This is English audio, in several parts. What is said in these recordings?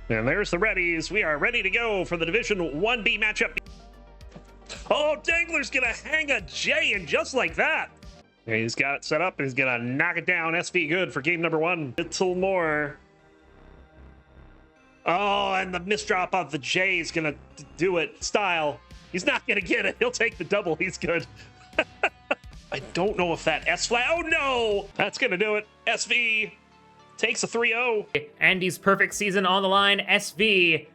And there's the readies. We are ready to go for the Division 1B matchup. Oh, Dangler's gonna hang a J in just like that. He's got it set up and he's gonna knock it down. SV good for game number 1. Little more. Oh, and the misdrop of the J is gonna do it. Style. He's not gonna get it. He'll take the double. He's good. I don't know if that S flag. Oh no! That's gonna do it. SV takes a 3-0. Andy's perfect season on the line. SV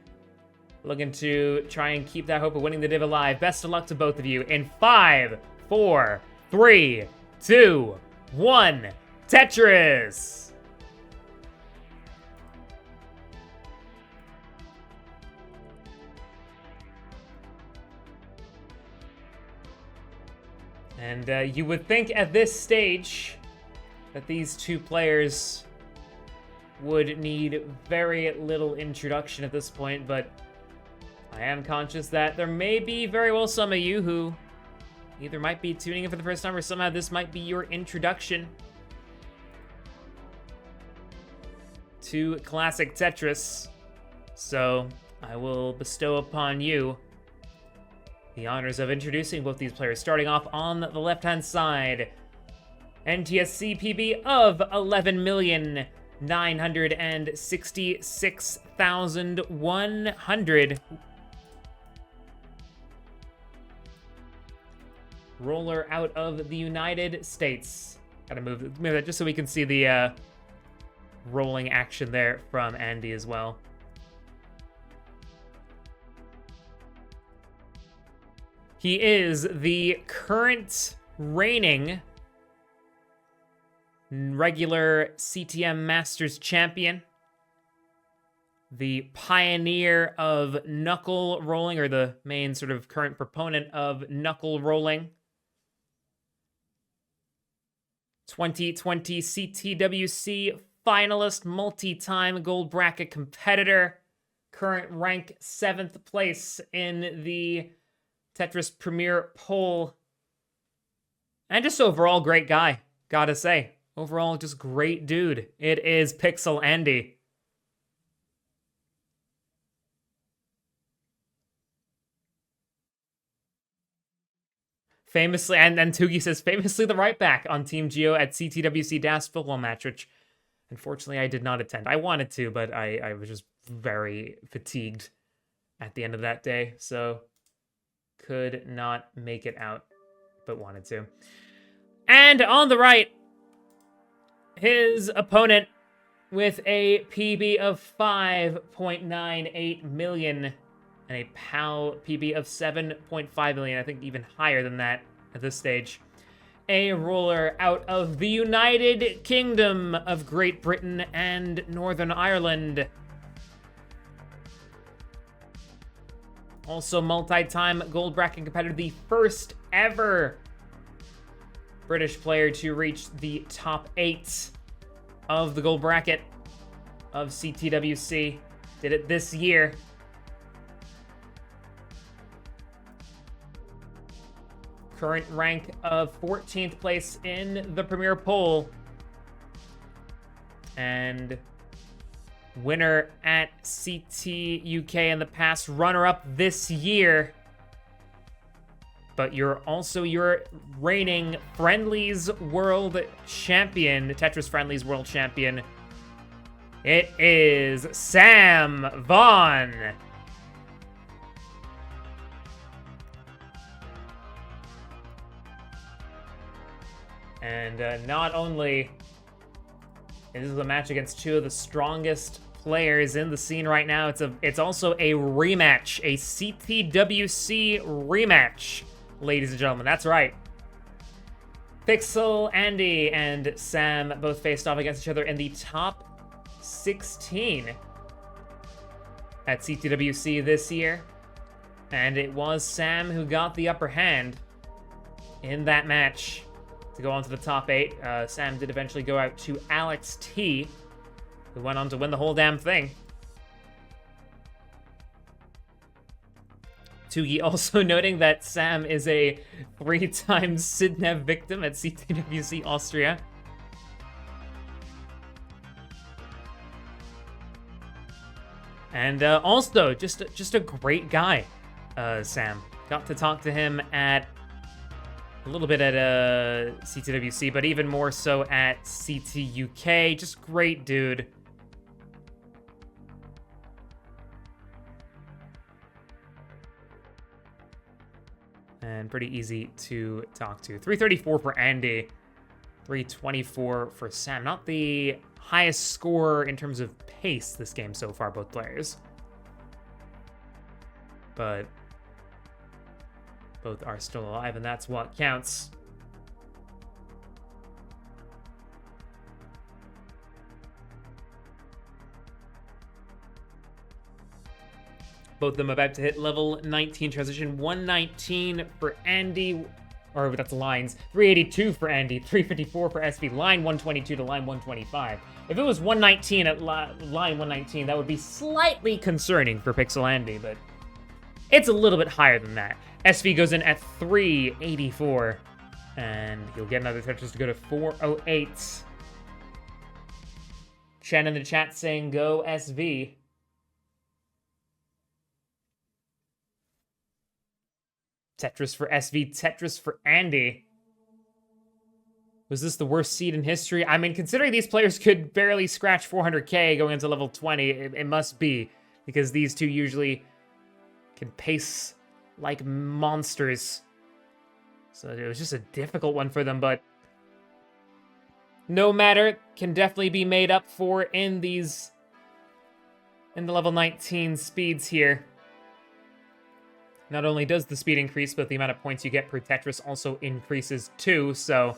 looking to try and keep that hope of winning the Div alive. Best of luck to both of you in 5, 4, 3, 2, 1. Tetris! And you would think at this stage that these two players would need very little introduction at this point, but I am conscious that there may be very well some of you who either might be tuning in for the first time or somehow this might be your introduction to classic Tetris. So I will bestow upon you the honors of introducing both these players. Starting off on the left-hand side, NTSC PB of 11,966,100. Roller out of the United States. Gotta move that just so we can see the rolling action there from Andy as well. He is the current reigning regular CTM Masters champion, the pioneer of knuckle rolling, or the main sort of current proponent of knuckle rolling. 2020 CTWC finalist, multi-time gold bracket competitor, current rank 7th place in the Tetris Premier poll, and just overall great guy, gotta say. Overall, just great dude. It is Pixelandy. Famously, and Tugi says, famously the right back on Team Geo at CTWC DAS football match, which unfortunately I did not attend. I wanted to, but I was just very fatigued at the end of that day, so could not make it out, but wanted to. And on the right, his opponent with a PB of 5.98 million and a PAL PB of 7.5 million. I think even higher than that at this stage. A roller out of the United Kingdom of Great Britain and Northern Ireland. Also multi-time gold bracket competitor, the first ever British player to reach the top 8 of the gold bracket of CTWC. Did it this year. Current rank of 14th place in the Premier poll. And winner at CT UK in the past, runner-up this year. But you're also your reigning Friendlies World Champion, Tetris Friendlies World Champion. It is Sam Vaughn. And not only is this a match against two of the strongest players in the scene right now, it's also a rematch, a CTWC rematch, ladies and gentlemen. That's right. Pixelandy and Sam both faced off against each other in the top 16 at CTWC this year. And it was Sam who got the upper hand in that match to go on to the top 8. Sam did eventually go out to Alex T, who went on to win the whole damn thing. Tugi also noting that Sam is a 3-time Sidnev victim at CTWC Austria. And also, just a great guy, Sam. Got to talk to him at a little bit at CTWC, but even more so at CTUK. Just great dude. And pretty easy to talk to. 334 for Andy, 324 for Sam. Not the highest score in terms of pace this game so far, both players. But both are still alive, and that's what counts. Both of them about to hit level 19 transition. 119 for Andy, or that's lines. 382 for Andy, 354 for SV. Line 122 to line 125. If it was 119 at line 119, that would be slightly concerning for Pixelandy, but it's a little bit higher than that. SV goes in at 384, and he'll get another Tetris to go to 408. Chen in the chat saying, go SV. Tetris for SV, Tetris for Andy. Was this the worst seed in history? I mean, considering these players could barely scratch 400k going into level 20, it must be, because these two usually can pace like monsters. So it was just a difficult one for them, but no matter, can definitely be made up for in the level 19 speeds here. Not only does the speed increase, but the amount of points you get per Tetris also increases too, so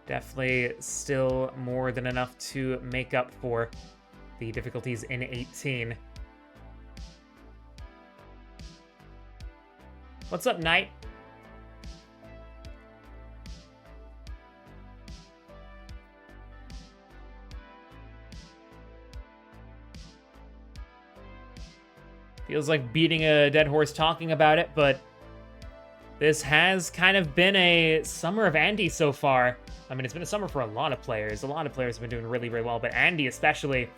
definitely still more than enough to make up for the difficulties in 18. What's up, Knight? Feels like beating a dead horse talking about it, but this has kind of been a summer of Andy so far. I mean, it's been a summer for a lot of players. A lot of players have been doing really, really well, but Andy especially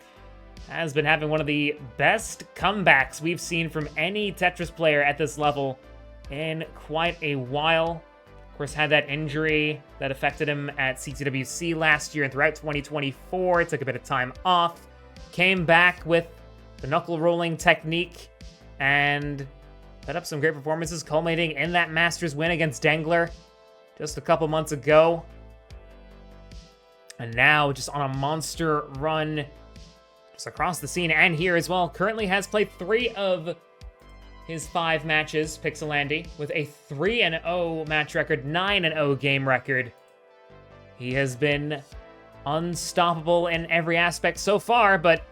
has been having one of the best comebacks we've seen from any Tetris player at this level in quite a while. Of course, had that injury that affected him at CTWC last year, and throughout 2024, took a bit of time off, came back with the knuckle rolling technique, and put up some great performances, culminating in that Masters win against Dengler just a couple months ago. And now just on a monster run just across the scene and here as well. Currently has played 3 of his 5 matches, Pixelandy, with a 3-0 match record, 9-0 game record. He has been unstoppable in every aspect so far, but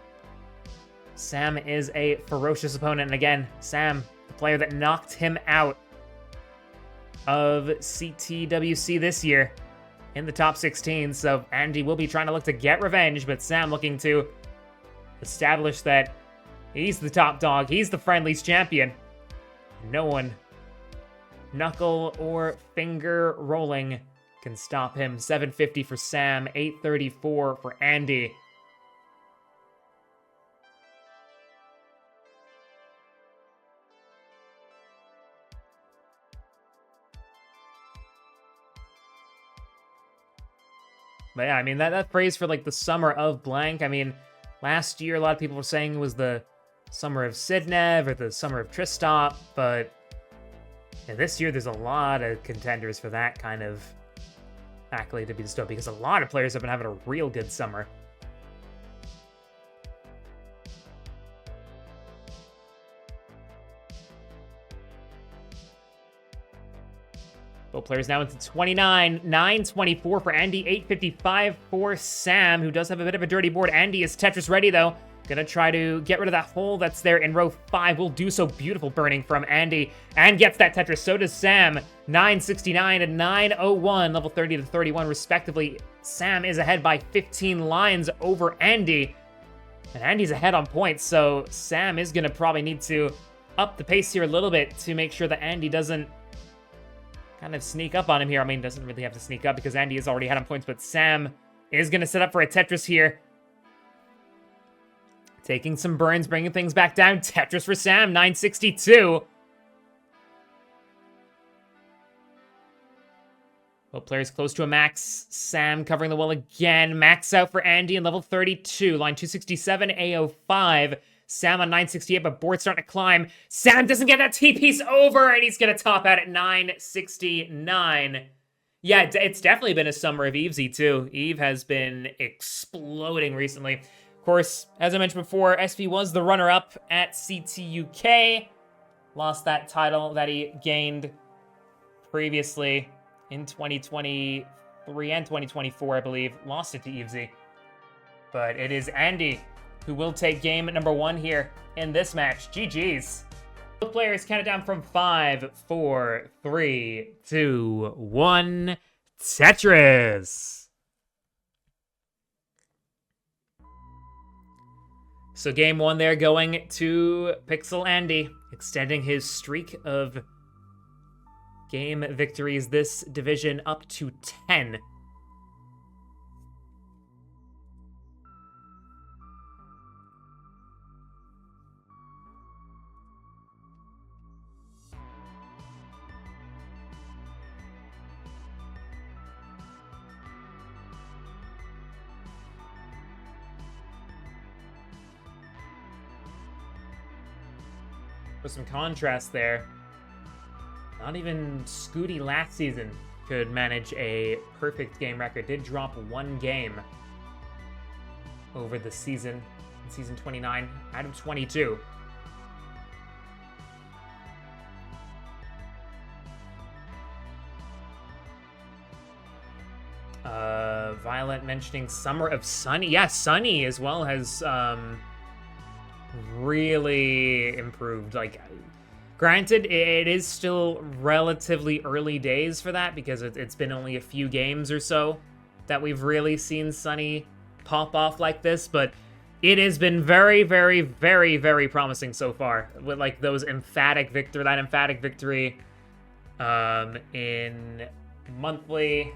Sam is a ferocious opponent. And again, Sam, the player that knocked him out of CTWC this year in the top 16. So Andy will be trying to look to get revenge, but Sam looking to establish that he's the top dog. He's the friendlies champion. No one, knuckle or finger rolling, can stop him. 750 for Sam, 834 for Andy. But yeah, I mean, that phrase for, like, the summer of blank, I mean, last year a lot of people were saying it was the summer of Sidnev or the summer of Tristop, but yeah, this year there's a lot of contenders for that kind of accolade to be bestowed, because a lot of players have been having a real good summer. Both players now into 29, 924 for Andy, 855 for Sam, who does have a bit of a dirty board. Andy is Tetris ready, though. Gonna try to get rid of that hole that's there in row 5. Will do so. Beautiful burning from Andy, and gets that Tetris. So does Sam. 969 and 901, level 30 to 31, respectively. Sam is ahead by 15 lines over Andy, and Andy's ahead on points, so Sam is gonna probably need to up the pace here a little bit to make sure that Andy doesn't kind of sneak up on him here. I mean, doesn't really have to sneak up because Andy has already had him points, but Sam is going to set up for a Tetris here. Taking some burns, bringing things back down. Tetris for Sam, 962. Both players close to a max. Sam covering the wall again. Max out for Andy in level 32. Line 267, A05. Sam on 968, but board starting to climb. Sam doesn't get that T-piece over, and he's going to top out at 969. Yeah, it's definitely been a summer of Evesy, too. Eve has been exploding recently. Of course, as I mentioned before, SV was the runner-up at CTUK. Lost that title that he gained previously in 2023 and 2024, I believe. Lost it to Evesy. But it is Andy who will take game number 1 here in this match. GG's. Both players count it down from 5, 4, 3, 2, 1. Tetris! So game 1 there going to Pixelandy, extending his streak of game victories this division up to 10. For some contrast there, not even Scooty last season could manage a perfect game record. Did drop 1 game over the season, in season 29, out of 22. Violet mentioning Summer of Sunny. Yeah, Sunny as well has really improved. Like, granted, it is still relatively early days for that because it's been only a few games or so that we've really seen Sunny pop off like this, but it has been very, very, very, very promising so far with like those emphatic victory in monthly.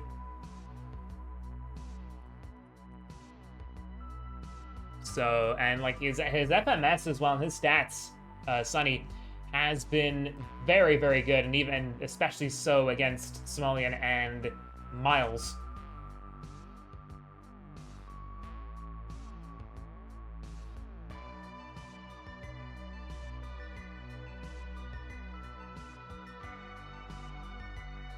So, and like his FMS as well, and his stats, Sunny, has been very, very good, and even especially so against Somalian and Miles.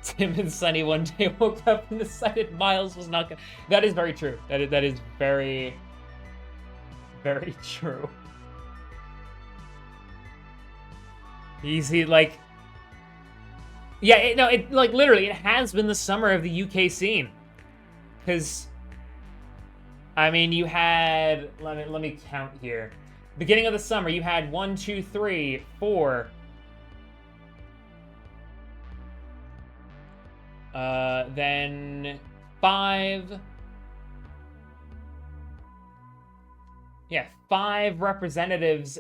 Tim and Sunny one day woke up and decided Miles was not gonna... That is very true. That is very, very true. He like... Yeah, it like literally, it has been the summer of the UK scene. Because, I mean, you had... Let me count here. Beginning of the summer, you had 1, 2, 3, 4... then 5. Yeah, 5 representatives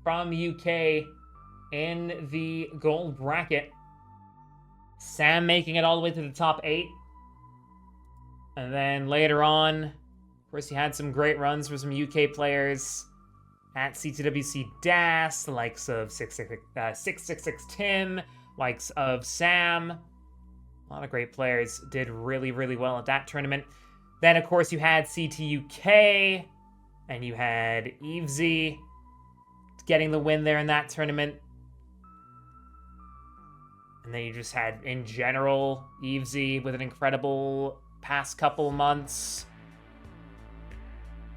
from UK in the gold bracket. Sam making it all the way to the top 8. And then later on, of course, you had some great runs for some UK players at CTWC DAS, the likes of 666 Tim, likes of Sam. A lot of great players did really, really well at that tournament. Then, of course, you had CTUK, and you had Evesy getting the win there in that tournament. And then you just had, in general, Evesy with an incredible past couple months.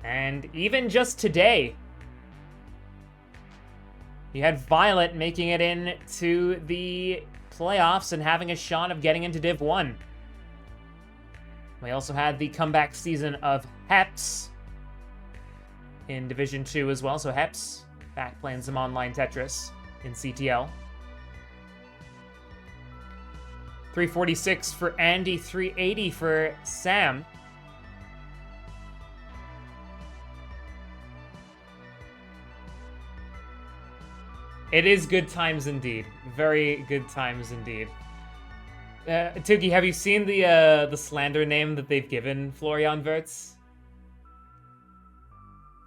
And even just today, you had Violet making it into the playoffs and having a shot of getting into Div 1. We also had the comeback season of Heps in Division 2 as well, so Heps back playing some online Tetris in CTL. 346 for Andy, 380 for Sam. It is good times indeed. Very good times indeed. Tuki, have you seen the slander name that they've given Florian Wirtz?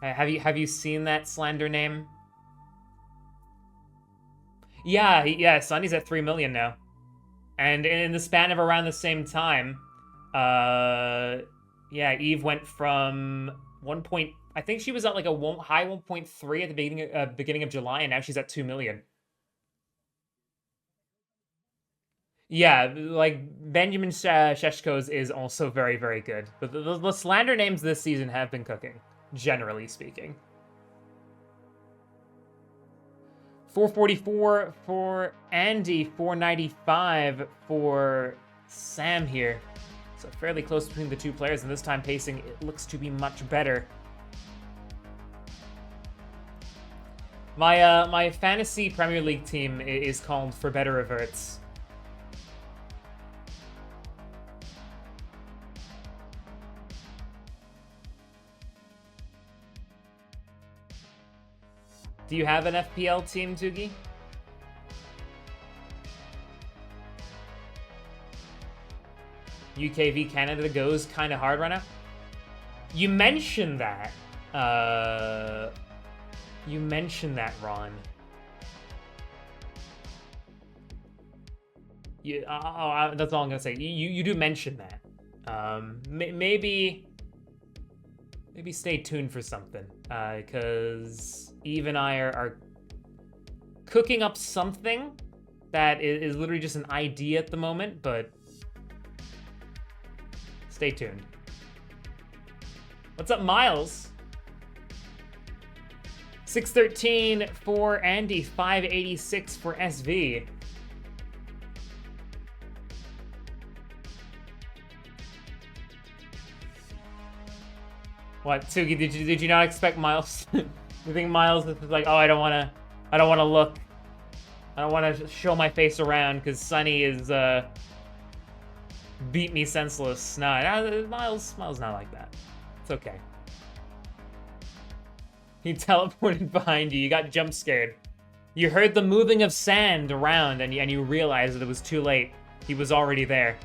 Have you seen that slander name? Yeah, Sunny's at 3 million now. And in the span of around the same time, yeah, Eve went from 1 point, I think she was at like a high 1.3 at the beginning of July, and now she's at 2 million. Yeah, like Benjamin Sheshko's is also very, very good. But the slander names this season have been cooking, generally speaking. 444 for Andy, 495 for Sam here. So fairly close between the two players, and this time pacing, it looks to be much better. My fantasy Premier League team is called For Better Reverts. Do you have an FPL team, Tugi? UK v Canada goes kind of hard right now. You mentioned that. You mentioned that, Ron. That's all I'm gonna say. You do mention that. Maybe stay tuned for something, because Eve and I are cooking up something that is literally just an idea at the moment, but stay tuned. What's up, Miles? 613 for Andy, 586 for SV. What, Tsugi, did you not expect Miles? You think Miles is like, oh, I don't wanna look. I don't wanna show my face around because Sunny is beat me senseless. No, Miles not like that. It's okay. He teleported behind you. You got jump scared. You heard the moving of sand around, and you realized that it was too late. He was already there.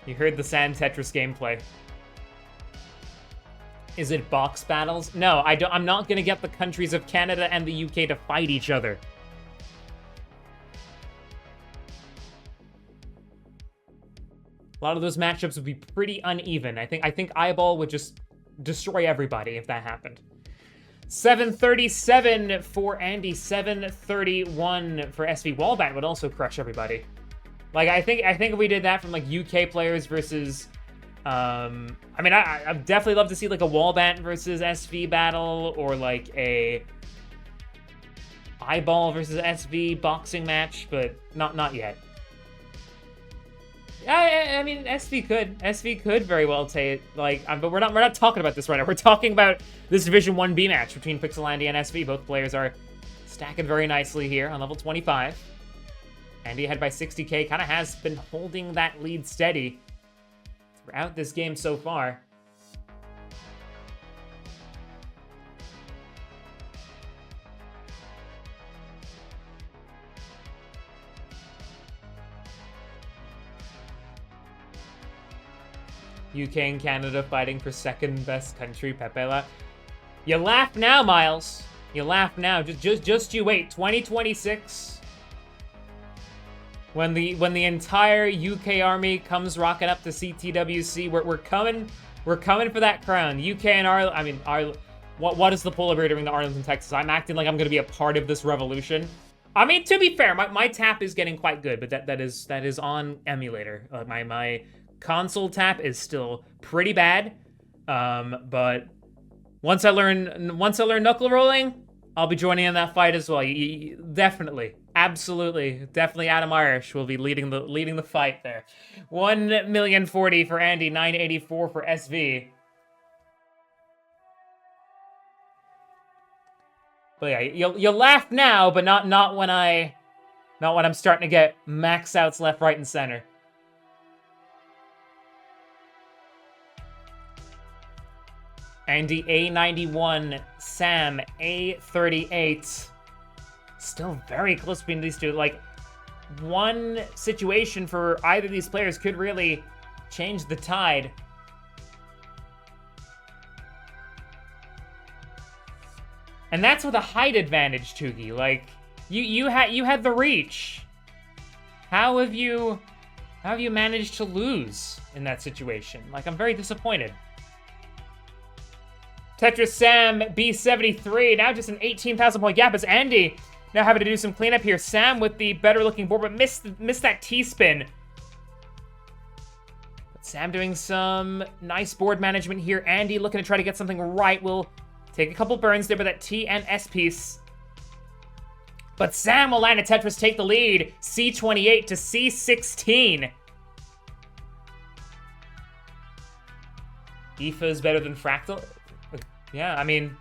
You heard the sand Tetris gameplay. Is it box battles? No, I'm not gonna get the countries of Canada and the UK to fight each other. A lot of those matchups would be pretty uneven. I think Eyeball would just destroy everybody if that happened. 737 for Andy, 731 for SV. Wallbat would also crush everybody. Like, I think if we did that from like UK players versus I mean, I'd definitely love to see like a Wallbat versus SV battle, or like a Eyeball versus SV boxing match, but not yet. I mean, SV could very well take, like, but we're not talking about this right now. We're talking about this Division 1B match between Pixelandy and SV. Both players are stacking very nicely here on level 25. Andy ahead by 60k, kind of has been holding that lead steady throughout this game so far. UK and Canada fighting for second best country, Pepela. You laugh now, Miles. You laugh now. Just you wait. 2026. When the entire UK army comes rocking up to CTWC, we're coming for that crown. UK and Ireland. I mean, Ireland. What is the polar bear doing to Arlington, Texas? I'm acting like I'm gonna be a part of this revolution. I mean, to be fair, my tap is getting quite good, but that is on emulator. My console tap is still pretty bad, but once I learn knuckle rolling, I'll be joining in that fight as well. Definitely, absolutely, definitely. AdamIrish will be leading the fight there. 1,040,000 for Andy, 984 for SV. But yeah, you'll laugh now, but not when I'm starting to get max outs left, right, and center. Andy A91, Sam A38. Still very close between these two. Like, one situation for either of these players could really change the tide. And that's with a height advantage, Tugi. Like, you had the reach. How have you managed to lose in that situation? Like, I'm very disappointed. Tetris Sam B73, now just an 18,000 point gap as Andy now having to do some cleanup here. Sam with the better looking board, but missed that T-spin. But Sam doing some nice board management here. Andy looking to try to get something right. Will take a couple burns there with that T and S piece. But Sam will land a Tetris, take the lead. C28 to C16. Aoife's better than Fractal? Yeah, I mean,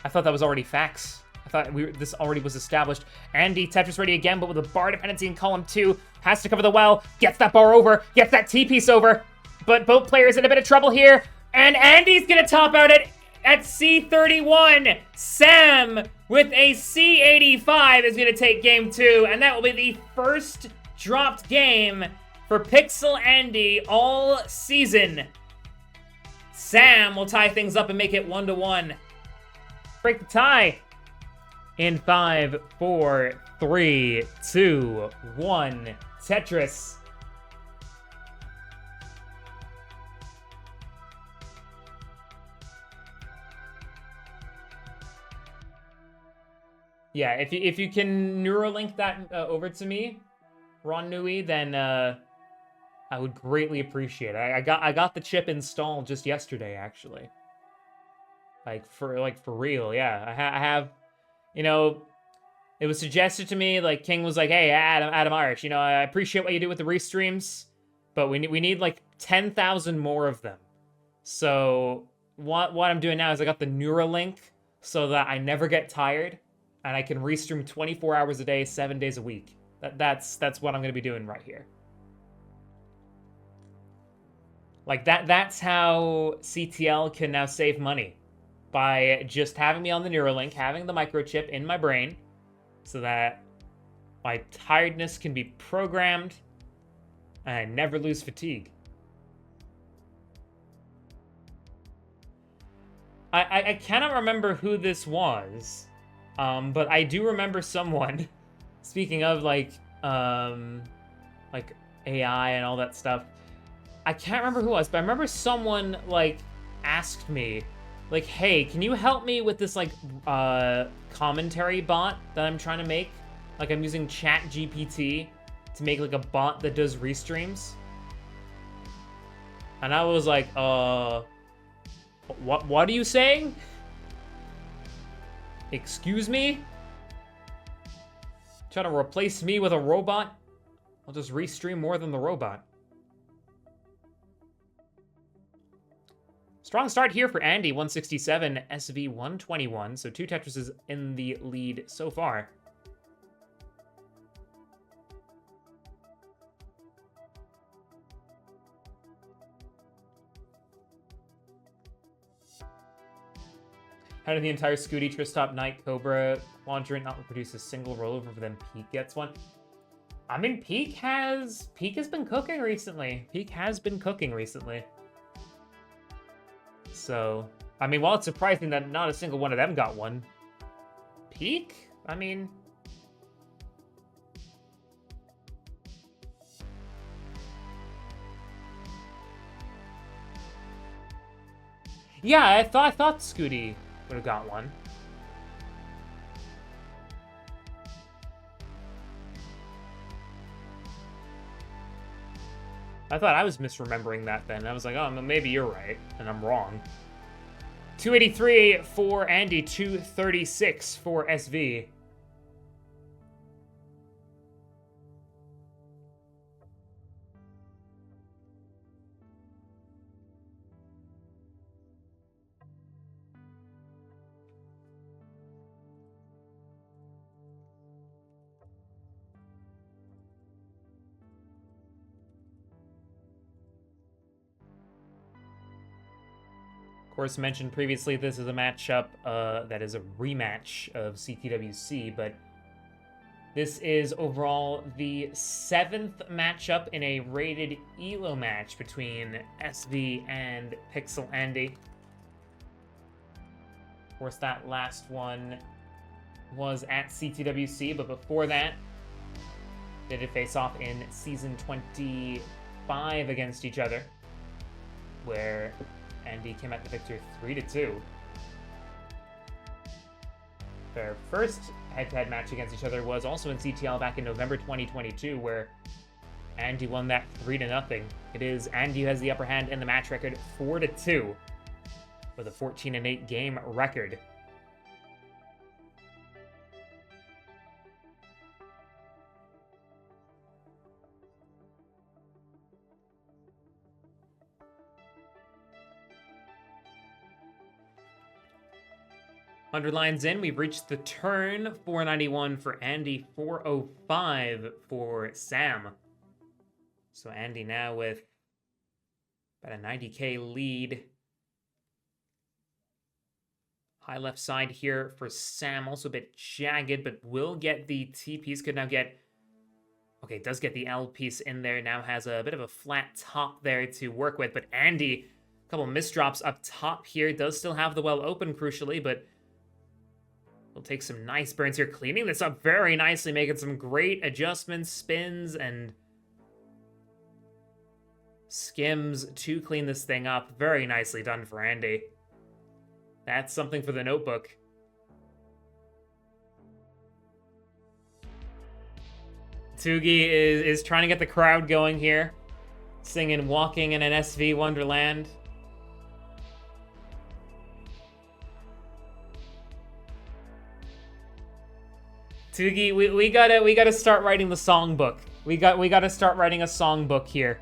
I thought that was already facts. I thought this already was established. Andy, Tetris ready again, but with a bar dependency in column 2. Has to cover the well, gets that bar over, gets that T-piece over. But both players in a bit of trouble here. And Andy's gonna top out at C31. Sam with a C85 is gonna take game 2. And that will be the first dropped game for Pixelandy all season. Sam will tie things up and make it 1-1. Break the tie in 5, 4, 3, 2, 1. Tetris. Yeah, if you can Neuralink that over to me, Ron Nui, then I would greatly appreciate it. I got the chip installed just yesterday, actually. Like for real, yeah. I have, you know, it was suggested to me. Like King was like, "Hey, AdamIrish, you know, I appreciate what you do with the restreams, but we need like 10,000 more of them." So what I'm doing now is I got the Neuralink so that I never get tired and I can restream 24 hours a day, 7 days a week. That's what I'm gonna be doing right here. Like that's how CTL can now save money, by just having me on the Neuralink, having the microchip in my brain, so that my tiredness can be programmed and I never lose fatigue. I cannot remember who this was, but I do remember someone, speaking of like AI and all that stuff, I can't remember who it was, but I remember someone like asked me, like, "Hey, can you help me with this like commentary bot that I'm trying to make? Like, I'm using ChatGPT to make like a bot that does restreams." And I was like, what are you saying? Excuse me? Trying to replace me with a robot? I'll just restream more than the robot. Strong start here for Andy, 167, SV 121, so 2 Tetrises in the lead so far. How did the entire Scooty, Tristop, Knight, Cobra, Quadrant not produce a single rollover, but then Peak gets one? I mean, Peak has been cooking recently. Peak has been cooking recently. So, I mean, while it's surprising that not a single one of them got one, Peak? I mean... Yeah, I thought Scooty would have got one. I thought I was misremembering that then. I was like, oh, maybe you're right, and I'm wrong. 283 for Andy, 236 for SV. Of course, mentioned previously, this is a matchup that is a rematch of CTWC, but this is overall the 7th matchup in a rated ELO match between SV and Pixelandy. course, that last one was at CTWC, but before that, they did face off in Season 25 against each other, where Andy came out the victor 3-2. Their first head-to-head match against each other was also in CTL back in November 2022, where Andy won that 3-0. It is Andy who has the upper hand in the match record, 4-2, with a 14-8 game record. Underlines in, we've reached the turn. 491 for Andy, 405 for Sam. So Andy now with about a 90k lead. High left side here for Sam, also a bit jagged, but will get the T piece. Could now get, okay, does get the L piece in there. Now has a bit of a flat top there to work with, but Andy, a couple misdrops up top here. Does still have the well open, crucially, but we'll take some nice burns here, cleaning this up very nicely, making some great adjustments, spins, and skims to clean this thing up. Very nicely done for Andy. That's something for the notebook. Tugi is trying to get the crowd going here, singing Walking in an SV Wonderland. Tugi, we gotta start writing the songbook. We gotta start writing a songbook here,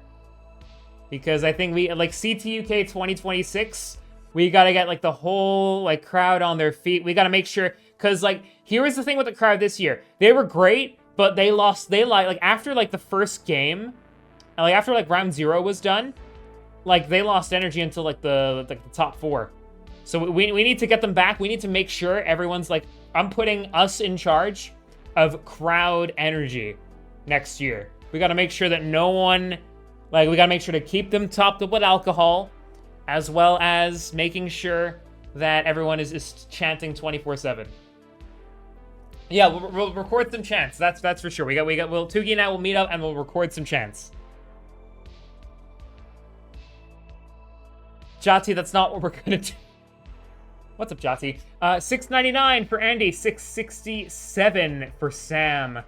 because I think we like CTUK 2026. We gotta get like the whole like crowd on their feet. We gotta make sure, because like here is the thing with the crowd this year. They were great, but they lost. They like after like the first game, like after like round 0 was done, like they lost energy until like the top 4. So we need to get them back. We need to make sure everyone's like, I'm putting us in charge of crowd energy next year. We got to make sure that no one, like, we got to make sure to keep them topped up with alcohol, as well as making sure that everyone is chanting 24/7. Yeah, we'll record some chants. That's for sure. Tugi and I will meet up and we'll record some chants. Jati, that's not what we're gonna do. What's up, Jati? 699 for Andy, 667 for Sam.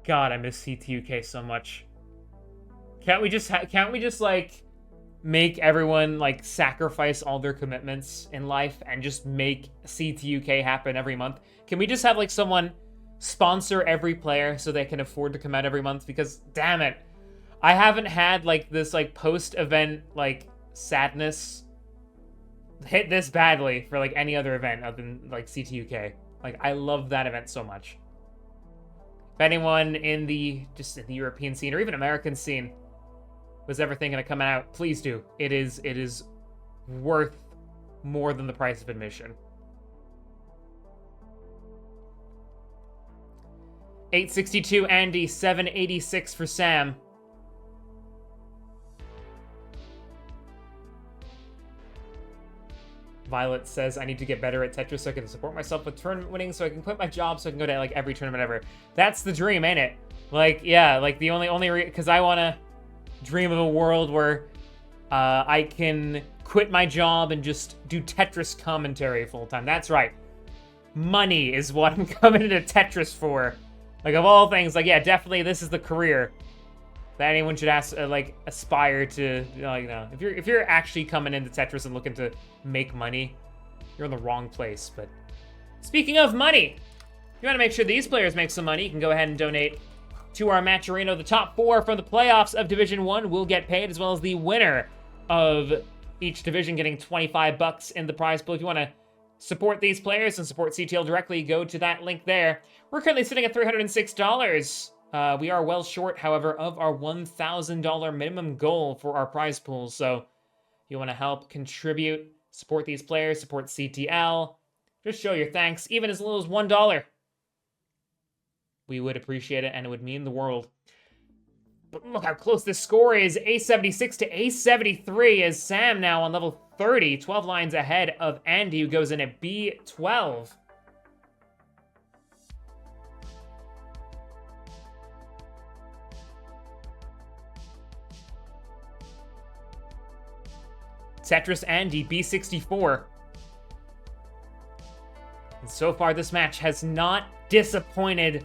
God, I miss CTUK so much. Can't we just like make everyone like sacrifice all their commitments in life and just make CTUK happen every month? Can we just have like someone sponsor every player so they can afford to come out every month? Because damn it, I haven't had like this like post-event like sadness hit this badly for like any other event other than like CTUK. Like I love that event so much. If anyone in the European scene or even American scene was ever thinking of coming out, please do. It is worth more than the price of admission. 862 Andy, 786 for Sam. Violet says, I need to get better at Tetris so I can support myself with tournament winning, so I can quit my job so I can go to like every tournament ever. That's the dream, ain't it? Like, yeah, like the only because I want to dream of a world where I can quit my job and just do Tetris commentary full time. That's right. Money is what I'm coming into Tetris for. Like, of all things, like, yeah, definitely this is the career that anyone should aspire to, you know, if you're actually coming into Tetris and looking to make money, you're in the wrong place. But speaking of money, if you want to make sure these players make some money, you can go ahead and donate to our Matcherino. The top 4 from the playoffs of Division 1 will get paid, as well as the winner of each division getting $25 in the prize pool. If you want to support these players and support CTL directly, go to that link there. We're currently sitting at $306. We are well short, however, of our $1,000 minimum goal for our prize pool. So if you want to help contribute Support these players, support CTL. Just show your thanks, even as little as $1. We would appreciate it, and it would mean the world. But look how close this score is. A76 to A73 as Sam now on level 30, 12 lines ahead of Andy, who goes in at B12. Tetris Andy, B64. And so far, this match has not disappointed.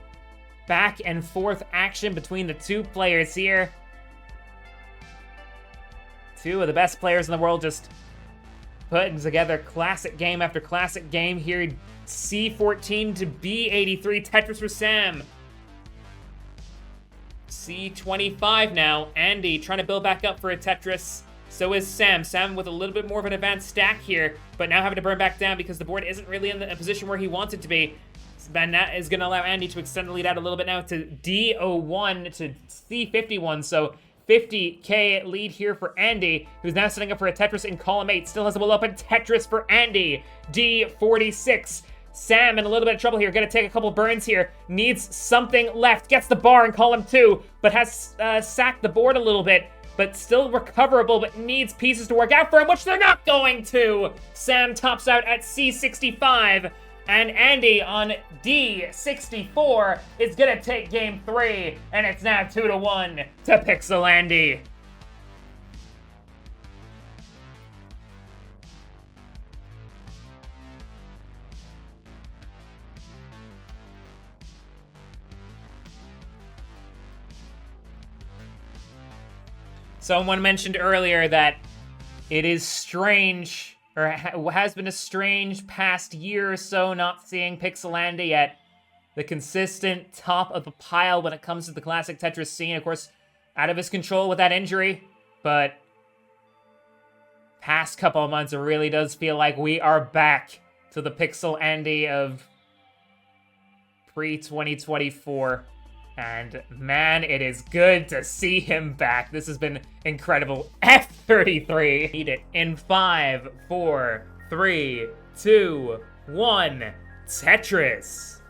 Back and forth action between the two players here. Two of the best players in the world just putting together classic game after classic game here. C14 to B83, Tetris for Sam. C25 now, Andy trying to build back up for a Tetris. So is Sam. Sam with a little bit more of an advanced stack here, but now having to burn back down because the board isn't really in a position where he wants it to be. Then that is going to allow Andy to extend the lead out a little bit now to D01 to C51. So 50k lead here for Andy, who's now setting up for a Tetris in column 8. Still has a will open. Tetris for Andy. D46. Sam in a little bit of trouble here. Going to take a couple burns here. Needs something left. Gets the bar in column 2, but has sacked the board a little bit. But still recoverable, but needs pieces to work out for him, which they're not going to. Sam tops out at C65. And Andy on D64 is gonna take game 3, and it's now 2-1 to Pixelandy. Someone mentioned earlier that it is strange, or has been a strange past year or so not seeing Pixelandy at the consistent top of the pile when it comes to the classic Tetris scene. Of course, out of his control with that injury, but past couple of months, it really does feel like we are back to the Pixelandy of pre-2024. And man, it is good to see him back. This has been incredible. S30. Need it in 5, 4, 3, 2, 1. Tetris.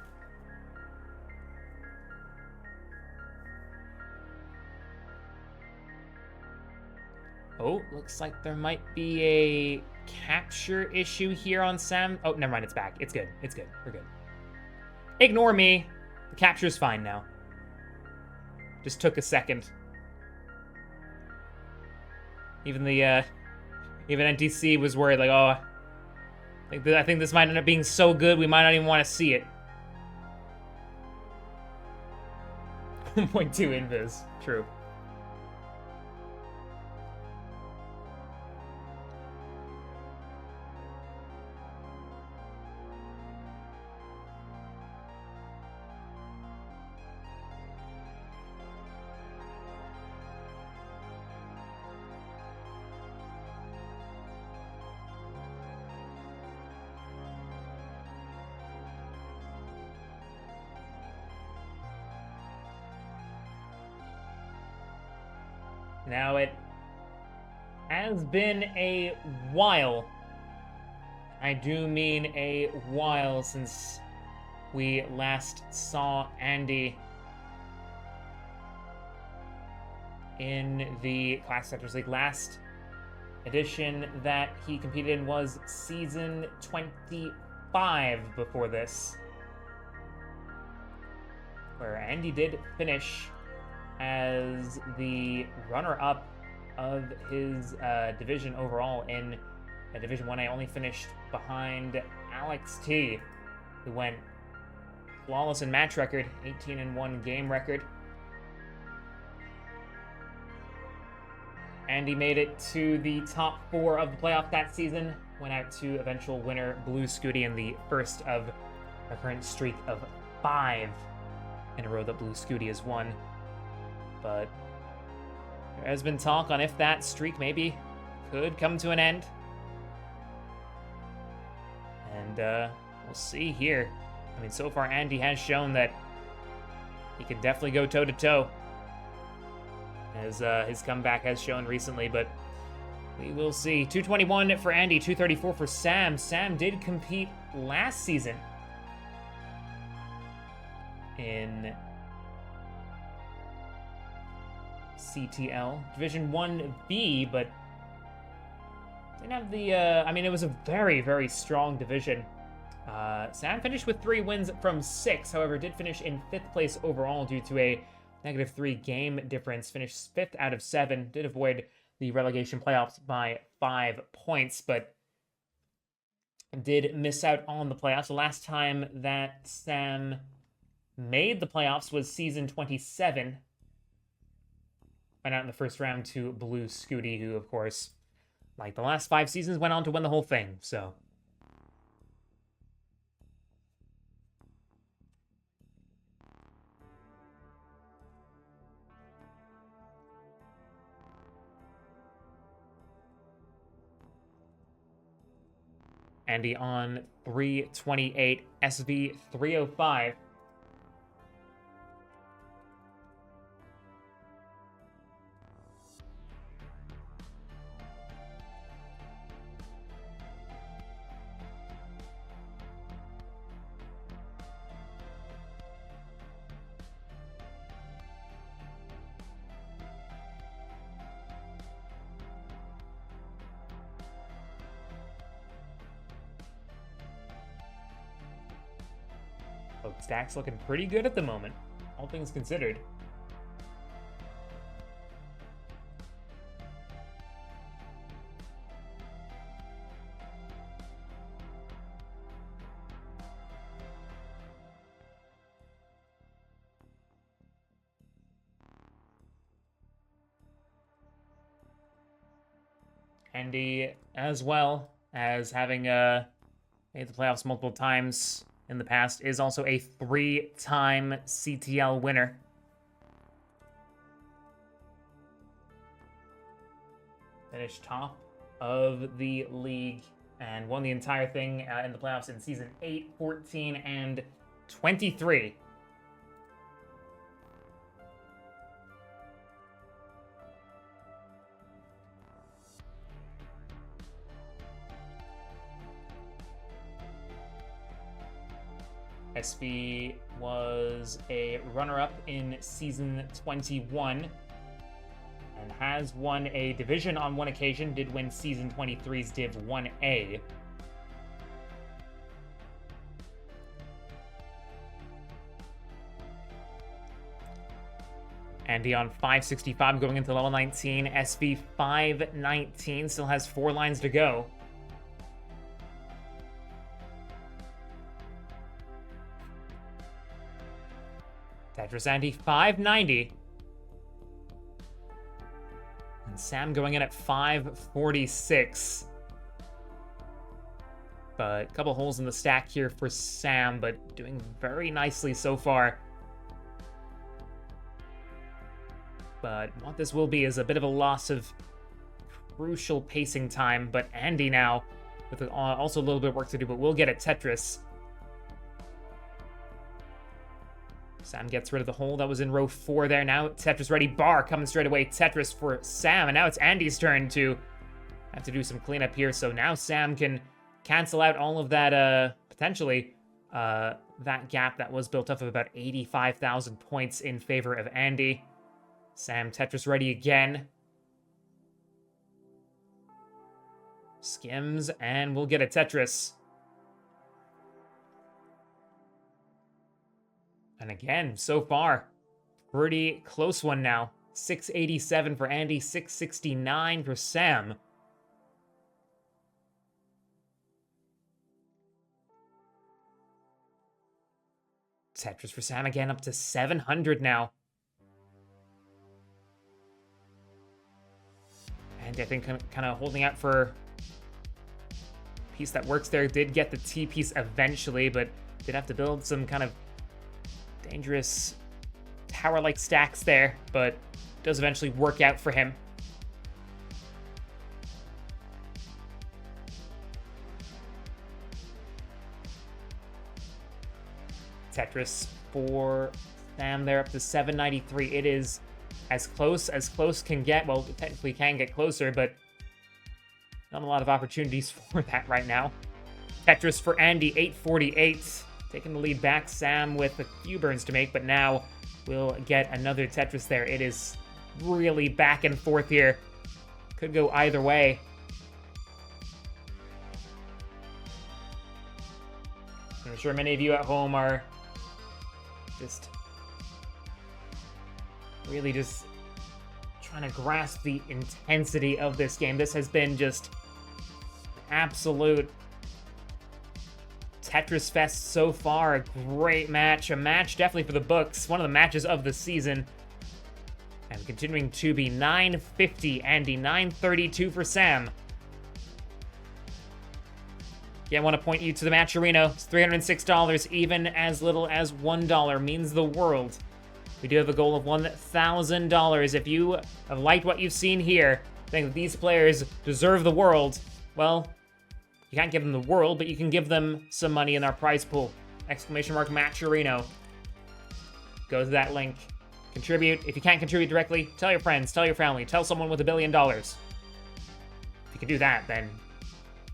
Oh, looks like there might be a capture issue here on Sam. Oh, never mind, it's back. It's good. It's good. We're good. Ignore me. The capture's fine now. Just took a second. Even the, even NTC was worried, like, oh, I think this might end up being so good, we might not even want to see it. 1.2 invis, true. Now, it has been a while. I do mean a while since we last saw Andy in the Classic Tetris League. Last edition that he competed in was season 25 before this, where Andy did finish as the runner-up of his division overall in Division 1A. Only finished behind Alex T, who went flawless in match record, 18-1 game record. Andy made it to the top 4 of the playoff that season, went out to eventual winner Blue Scooty in the first of a current streak of 5 in a row that Blue Scooty has won. But there has been talk on if that streak maybe could come to an end. And we'll see here. I mean, so far Andy has shown that he can definitely go toe-to-toe, as his comeback has shown recently. But We will see. 221 for Andy, 234 for Sam. Sam did compete last season in CTL Division 1B, but didn't have the, I mean, it was a very, very strong division. Sam finished with 3 wins from 6, however, did finish in 5th place overall due to a -3 game difference. Finished 5th out of 7, did avoid the relegation playoffs by 5 points, but did miss out on the playoffs. The last time that Sam made the playoffs was season 27. Went out in the first round to Blue Scooty, who, of course, like the last 5 seasons, went on to win the whole thing, so. Andy on 328, SV 305. Oh, stack's looking pretty good at the moment, all things considered. Andy, as well as having made the playoffs multiple times in the past, is also a 3-time CTL winner. Finished top of the league and won the entire thing in the playoffs in season 8, 14, and 23. SV was a runner-up in season 21 and has won a division on one occasion, did win season 23's Div 1A. Andy on 565 going into level 19, SV 519 still has 4 lines to go. Tetris Andy 590. And Sam going in at 546. But a couple holes in the stack here for Sam, but doing very nicely so far. But what this will be is a bit of a loss of crucial pacing time. But Andy now, with also a little bit of work to do, but we'll get at Tetris. Sam gets rid of the hole that was in row 4 there. Now Tetris ready. Bar coming straight away. Tetris for Sam. And now it's Andy's turn to have to do some cleanup here. So now Sam can cancel out all of that, potentially, that gap that was built up of about 85,000 points in favor of Andy. Sam Tetris ready again. Skims, and we'll get a Tetris. And again, so far, pretty close one now. 687 for Andy, 669 for Sam. Tetris for Sam again, up to 700 now. And I think kind of holding out for a piece that works there. Did get the T piece eventually, but did have to build some kind of dangerous tower-like stacks there, but does eventually work out for him. Tetris for Sam there, up to 793. It is as close can get. Well, it technically can get closer, but Not a lot of opportunities for that right now. Tetris for Andy, 848. Taking the lead back. Sam with a few burns to make, but now we'll get another Tetris there. It is really back and forth here. Could go either way. I'm sure many of you at home are just really just trying to grasp the intensity of this game. This has been just absolute Tetris fest so far. A great match. A match definitely for the books. One of the matches of the season. And continuing to be 950, Andy, 932 for Sam. Yeah, I want to point you to the Matcherino. It's $306, even as little as $1 means the world. We do have a goal of $1,000. If you have liked what you've seen here, think that these players deserve the world, well, you can't give them the world, but you can give them some money in our prize pool. Exclamation mark Matcherino. Go to that link. Contribute. If you can't contribute directly, tell your friends, tell your family, tell someone with $1 billion. If you can do that, then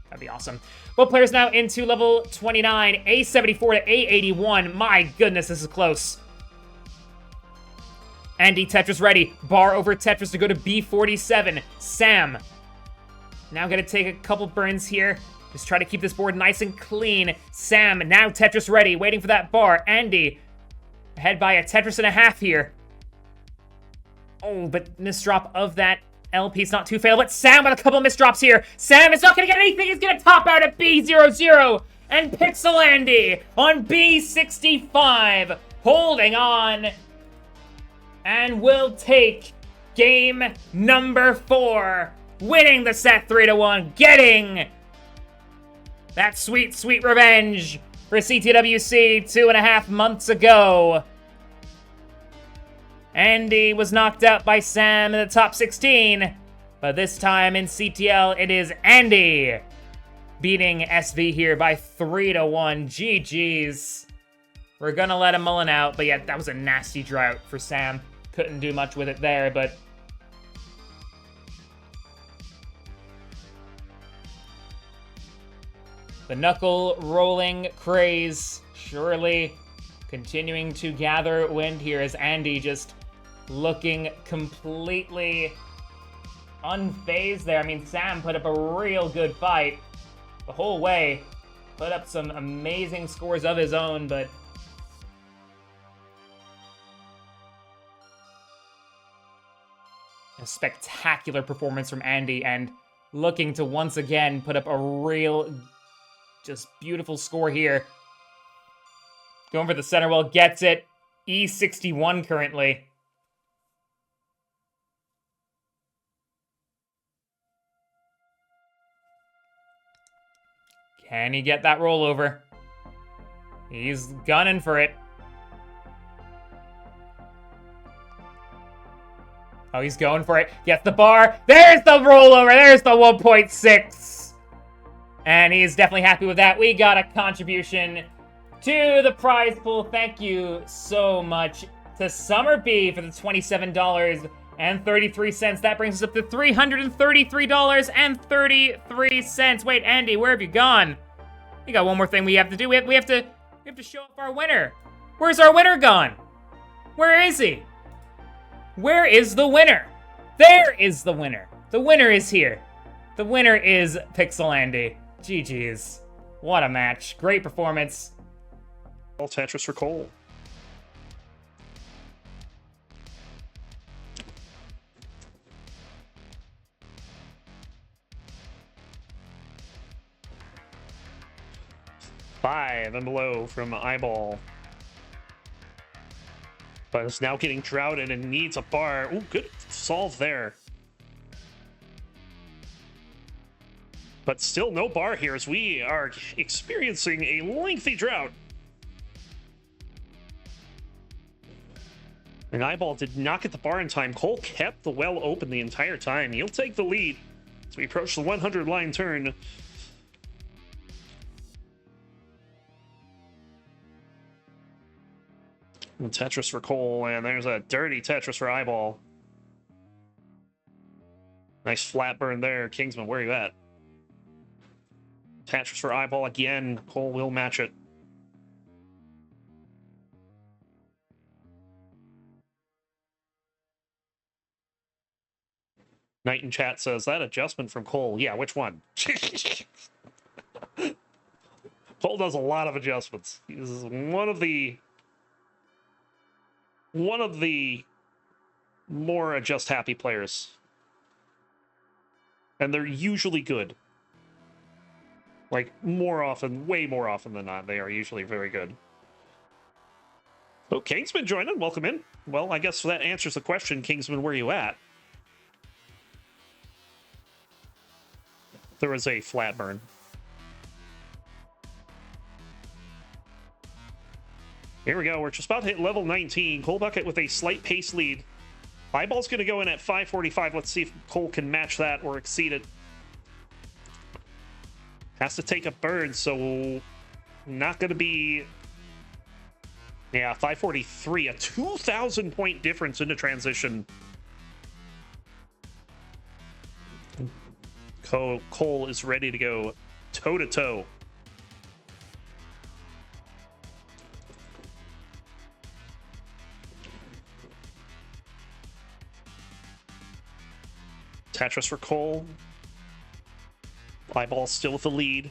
that'd be awesome. Both players now into level 29, A74 to A81. My goodness, this is close. Andy, Tetris ready. Bar over Tetris to go to B47. Sam. Now gonna take a couple burns here. Just try to keep this board nice and clean. Sam, now Tetris ready, waiting for that bar. Andy, ahead by a Tetris and a half here. Oh, but misdrop of that L piece, not too fatal, but Sam with a couple misdrops here. Sam is not gonna get anything, he's gonna top out at B00. And Pixelandy on B65, holding on. And will take game number 4, winning the set 3-1, getting that sweet, sweet revenge for CTWC 2.5 months ago. Andy was knocked out by Sam in the top 16, but this time in CTL, it is Andy beating SV here by 3-1. GG's. We're gonna let him mullen out, but yeah, that was a nasty drought for Sam. Couldn't do much with it there, but the knuckle rolling craze surely continuing to gather wind here as Andy just looking completely unfazed there. I mean, Sam put up a real good fight the whole way, put up some amazing scores of his own, but a spectacular performance from Andy, and looking to once again put up a real, just beautiful score here. Going for the center well, gets it. E61 currently. Can he get that rollover? He's gunning for it. Oh, he's going for it. Gets the bar. There's the rollover. There's the 1.6. And he's definitely happy with that. We got a contribution to the prize pool. Thank you so much to Summer B for the $27.33. That brings us up to $333.33. Wait, Andy, where have you gone? We got one more thing we have to do. We have to show off our winner. Where's our winner gone? Where is he? Where is the winner? There is the winner. The winner is here. The winner is Pixelandy. GG's. What a match. Great performance. All Tetris for Cole. Five and below from Eyeball. But it's now getting droughted and needs a bar. Ooh, good solve there. But still no bar here as we are experiencing a lengthy drought. And Eyeball did not get the bar in time. Cole kept the well open the entire time. He'll take the lead as we approach the 100 line turn. And Tetris for Cole, and there's a dirty Tetris for Eyeball. Nice flat burn there. Kingsman, where are you at? Tetris for eyeball again. Cole will match it. Knight in chat says, that adjustment from Cole. Yeah, which one? Cole does a lot of adjustments. He's one of the more adjust happy players. And they're usually good. Like, more often, way more often than not, they are usually very good. Oh, Kingsman joining. Welcome in. Well, I guess that answers the question, Kingsman, where you at? There was a flat burn. Here we go. We're just about to hit level 19. Cole Bucket with a slight pace lead. Eyeball's going to go in at 545. Let's see if Cole can match that or exceed it. Has to take a burn, so not going to be... Yeah, 543. A 2,000 point difference into transition. Cole is ready to go toe-to-toe. Tetris for Cole. Eyeball still with the lead.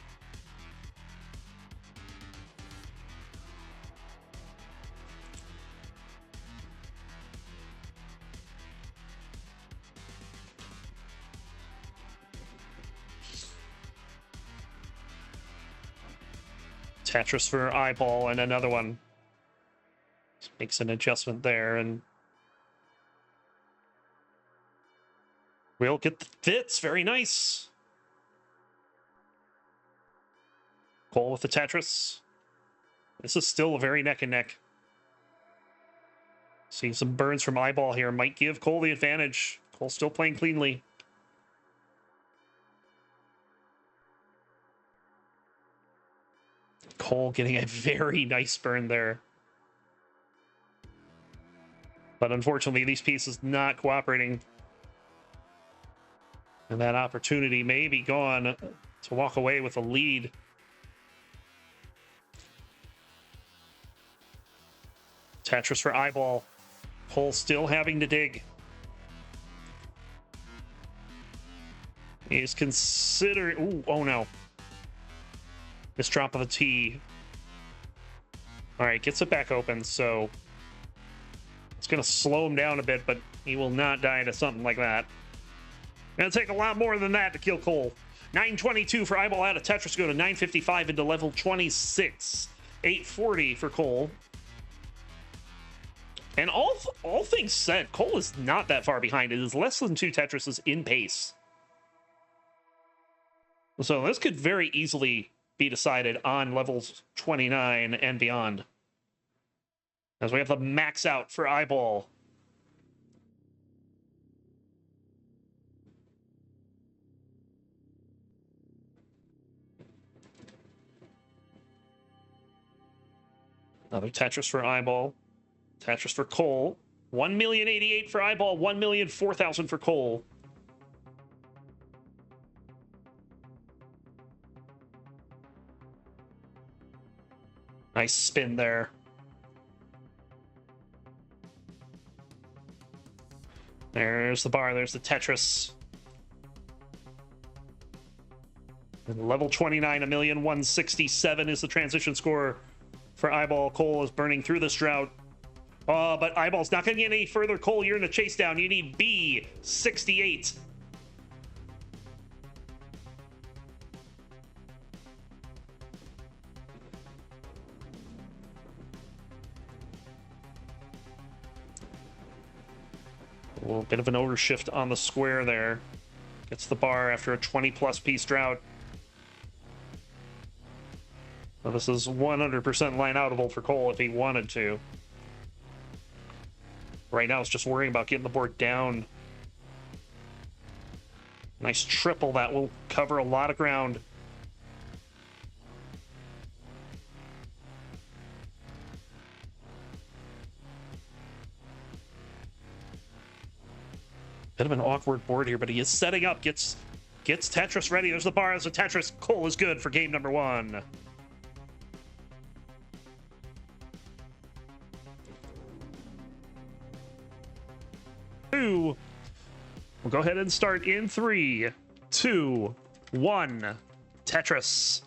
Tetris for eyeball and another one. Just makes an adjustment there and we'll get the fits. Very nice. Cole with the Tetris. This is still a very neck and neck. Seeing some burns from eyeball here might give Cole the advantage. Cole still playing cleanly. Cole getting a very nice burn there. But unfortunately, these pieces not cooperating. And that opportunity may be gone to walk away with a lead. Tetris for eyeball. Cole still having to dig. He's considering... Ooh, oh no. This drop of the T. All right, gets it back open, so it's going to slow him down a bit, but he will not die to something like that. Gonna take a lot more than that to kill Cole. 922 for eyeball out of Tetris, go to 955 into level 26. 840 for Cole. And all things said, Cole is not that far behind. It is less than 2 Tetrises in pace. So this could very easily be decided on levels 29 and beyond. As we have the max out for eyeball. Another Tetris for eyeball. Tetris for Cole. 1,088,000 for eyeball. 1,004,000 for Cole. Nice spin there. There's the bar. There's the Tetris. And level 29, 1,167,000 is the transition score for eyeball. Cole is burning through this drought. But eyeball's not going to get any further. Cole, you're in a chase down. You need B68. A little bit of an overshift on the square there. Gets the bar after a 20-plus piece drought. Well, this is 100% line-outable for Cole if he wanted to. Right now, it's just worrying about getting the board down. Nice triple. That will cover a lot of ground. Bit of an awkward board here, but he is setting up. Gets Gets Tetris ready. There's the bar as a Tetris. Cole is good for game number 1. We'll go ahead and start in 3, 2, 1. Tetris.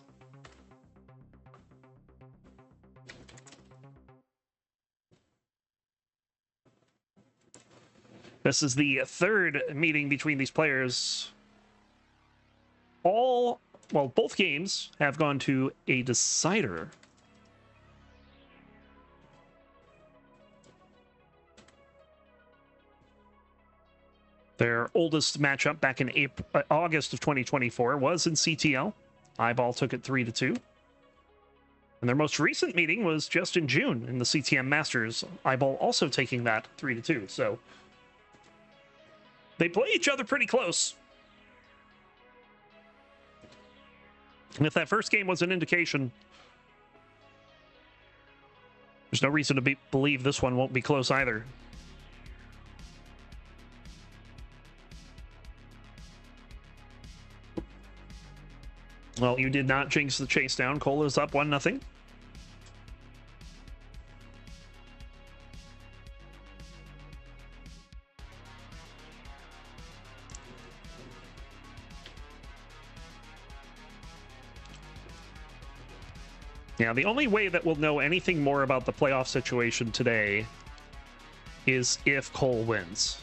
This is the 3rd meeting between these players. Both games have gone to a decider. Their oldest matchup back in August of 2024 was in CTL. Eyeball took it 3-2. And their most recent meeting was just in June in the CTM Masters. Eyeball also taking that 3-2. So they play each other pretty close. And if that first game was an indication, there's no reason to believe this one won't be close either. Well, you did not jinx the chase down. Cole is up 1-0. Yeah, the only way that we'll know anything more about the playoff situation today is if Cole wins.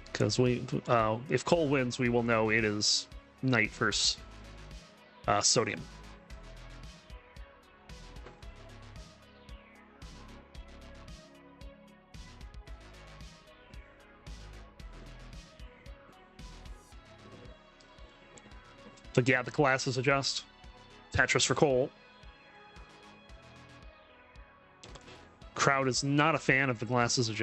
Because if Cole wins, we will know it is Knight versus Sodium. But yeah, the glasses adjust. Tetris for Cole. Crowd is not a fan of the glasses adjust.